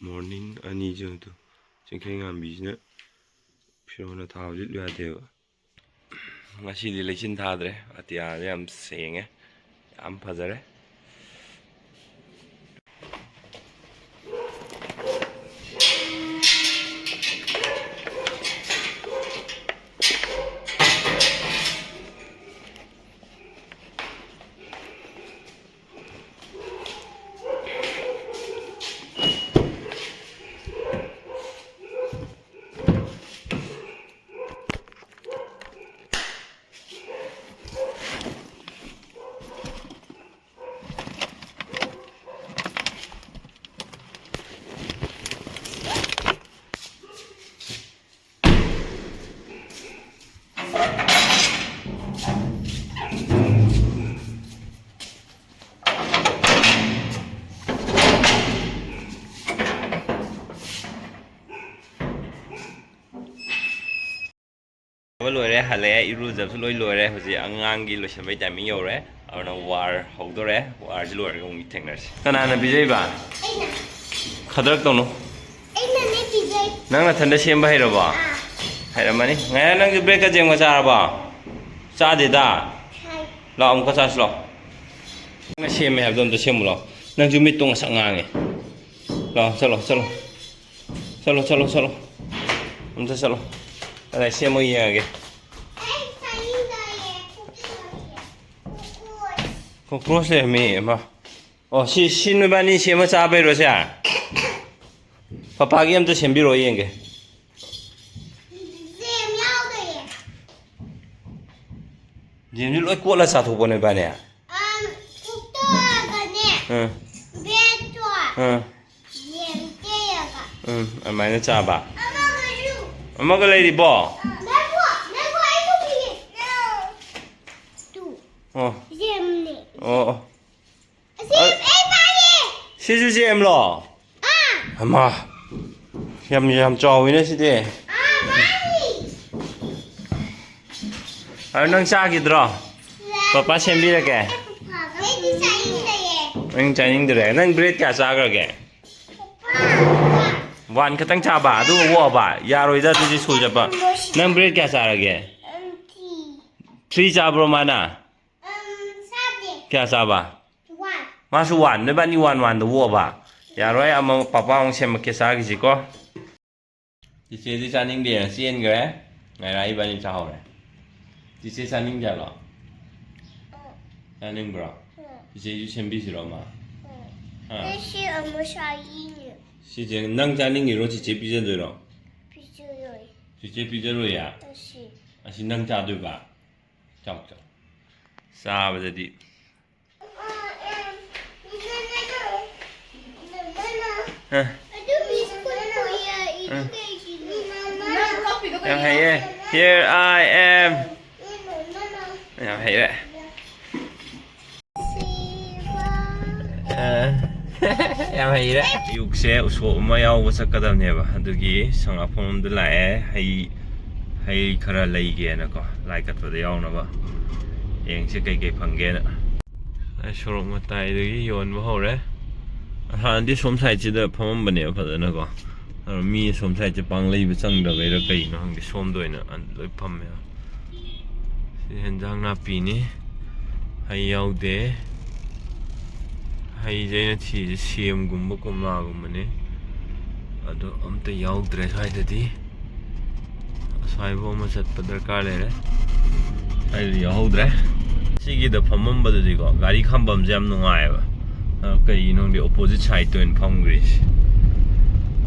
morning ani jengtu jengkeng ambisna pirona thawlit lyadewa ngasidi lechin thadre atia yam senge yam phajare lore hale iru jab loi lore hoji angang gi loisam bai timing yore arna war hogdore war ji lore gong thengnar kana na bijai ba khadrak tono aina ne bijai nang na thanda sem ba hairo ba haira mani ngai nang gi break ka jeng ma cha ba cha de da la om ka cha slo na sem me habdom to sem lo nang ju mit tong sa ngang e lo chalo chalo chalo chalo chalo om cha chalo đây xem môi giờ kìa cockroach này mẹ mà xin mấy bạn đi xem mà cha bây rồi sao papa em tôi xem bị rồi yên kìa xem như lỗi cuộn là sao thuộc bọn này bạn nè anh mày nó cha bà 엄마 그 레이디 뭐? 내가 시주지 엠로. 엄마. 얌얌 쪼위네 시대. 능 싸기들어. 빠빠 셴비라게. 응 짜닝들에. 능 브레드 까 싸거게. One katang cha ba du wo ba ya roi da tu ji school ja ba nang bread kya sa rage three cha bro mana kya sa ba one ma su one ne ba ni one du wo ba ya roi ama papa ong sem ke sa gi ko ji che ji cha ning de sien ge ngai rai ba ni cha ho re ji che cha ning ja lo cha ning bro ji che ju sem bi si lo ma ha shi ama sha yi 시제 낭 자는 게 로지 제비전도로 비저로이 제비저로야 아시 낭 자도 봐 잡자 사바디 Here I am. Em hay đấy. Yêu xe số mà yêu có sắc kadam nè ba. Adugi sang apom de lại hay khara lấy cái nè co. Lại cắt vào yêu nè ba. Em sẽ cái phẳng cái nè. Ai số mà tay dugi yon vào hậu đấy. Hắn đi xóm sai chỉ được phom bên nè phải nè co. Mi xóm sai chỉ bằng lấy bị chăng được cái đó cái nó hàng cái xóm đôi nè ăn lấy phom nè. Hiện đang na pi nè. Hay yêu đấy. hay dây chỉ xem gum gum na gum ne ado amta yaw dress hay dedi sai bo ma sat padar ka le re ai yaw dre sigi da phamam ba di ko gari khambam jam nungai ba kai nong di opposite side to in pham gris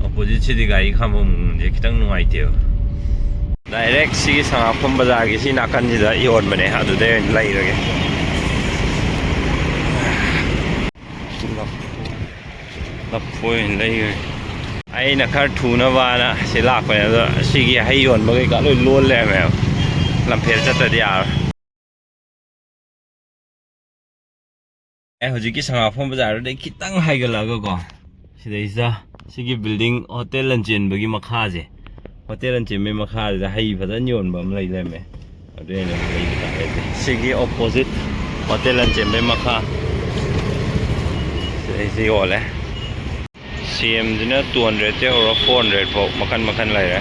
opposite si di gari khambam je kitang nungai te direct sigi sang pham bazar gi si nakan ji da yon bane adu de lai rage lap phoi lấy ai na khar thu na wa na se lak pa na sigi hai yon ba ka loi lon le me lam pher chat ta dia ai hoji ki sanga phom bazar de kitang hai ga la ko sidai sa sigi building hotel lanchen bagi makha je hotel lanchen me makha da hai phadan yon ba lai le me ade na lai ka sigi opposite hotel lanchen me makha sidai si ole CM 200 or 400 fo makan laire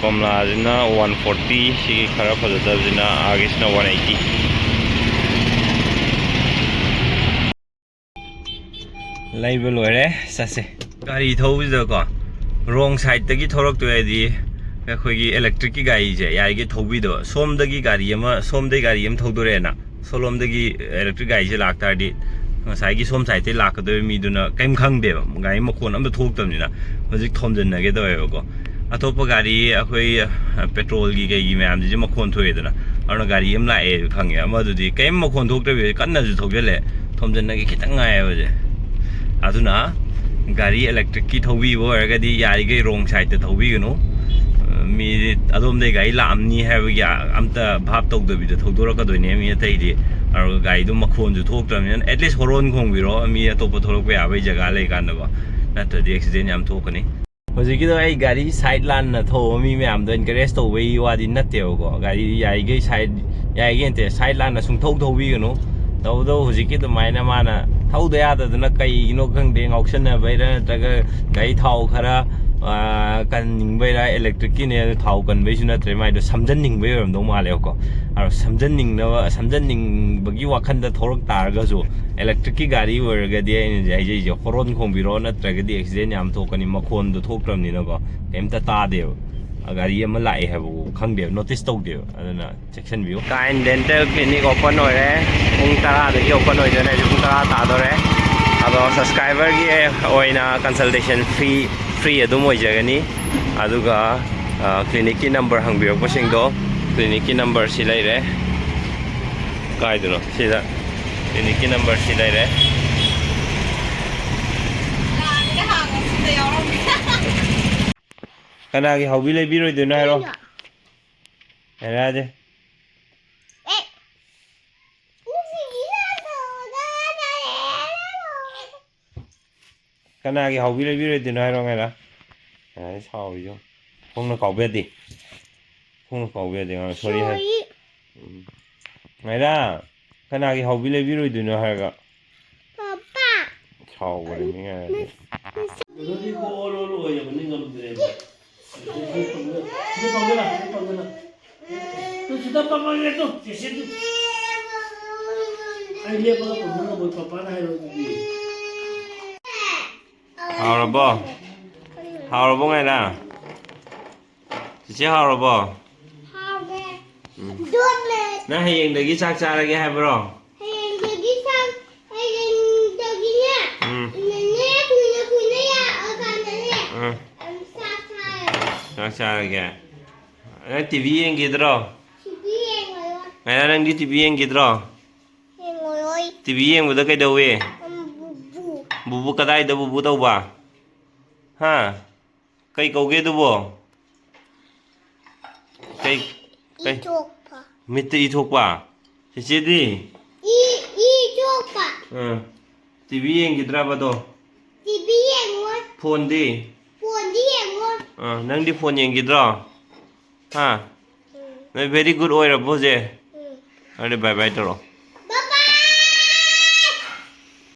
komla jina 140 si khara phajada jina agisna 180 label lore sase gari thobida ko wrong side tagi thorok to edi akhoi electric ki gari je yai ge thobido somdagi gari ama somdai gari am thodore na solomdagi electric gari je lakta di ngasai gi som side te lakado mi duna kaim khangde gari makhon am thoktamnina hojik thomjinna ge doyo ko atop gari akhoi petrol gi ge gi myam ji makhon thoedana arna gari am la e khange amadudi kaim makhon thoktabe kanna ju thokjele thomjinna ge khitang ngai baje aduna gari electric ki thobi bo ergadi yai ge wrong side te thobi gnu mi adom de gai lamni have ya amta bhap tok de bi de thodora ka doine mi tai di ar gai du makhon ju thok tram at least horon khong biro mi atop thorok ba bai jaga le kan ba na to di accident yam thokani hoji ki do ai gari side lan na tho mi me am do encourage to we wa di na te ko gari yai ge te side lan na sung thok thobi gnu tau do hoji ki do mai na mana thau da ya da na kai no khang de ngauction na bai ra ta ga gai thau khara kan ning bai ra electric ki ne thau kan bai su na tre mai do samjan ning bai ram do ma le ko ar samjan ning bagi wakhan da thorok tar ga jo electric ki gari wer ga de ni jai jai jo horon khong bi ro na tra ga di accident yam thokani makhon do thokram ni na ko emta ta de gari ama lai ha bu khang de notice tok de adana section view kind dental clinic open hoi re pung tara da open hoi jane pung tara ta do re ado subscriber gi oina consultation free adum hoi jagani aduga clinic ki number hangbirok pasing do clinic ki number si lai re kai do si da clinic ki number si lai re kana gi haubi le biro de na ro era de kana gi haubi le biro de na ro ngaira ai sao jo không nó cầu biết đi không nó cầu biết đi sorry ha ngaira kana gi haubi le biro de na ha ga papa sao vậy nghe nó đi cô lo lo ya mình ngâm de tu sudah papa lihat tu, di situ. Ay lihat papa pun buat papa na hero tadi. Hao rồi bố ngay nè. Chị hao rồi bố. Hao nè. Đốt nè. Nó hiện được cái xác xa ra cái hai bro. Hiện được cái xác, hiện được cái nhá. Nè cùi nè ya, ở cái nè. Xác xa ra cái. TV yang gitu Ngaira nang di TV yang gitu TV yang udah kayak dawe bubu kadai da bubu tau ba ha kai kau gitu bo kai mite itok pa sisi di itok pa TV yang gitu apa tuh TV yang phone di yang nang di phone yang gitu ha very good oil boje. Bye bye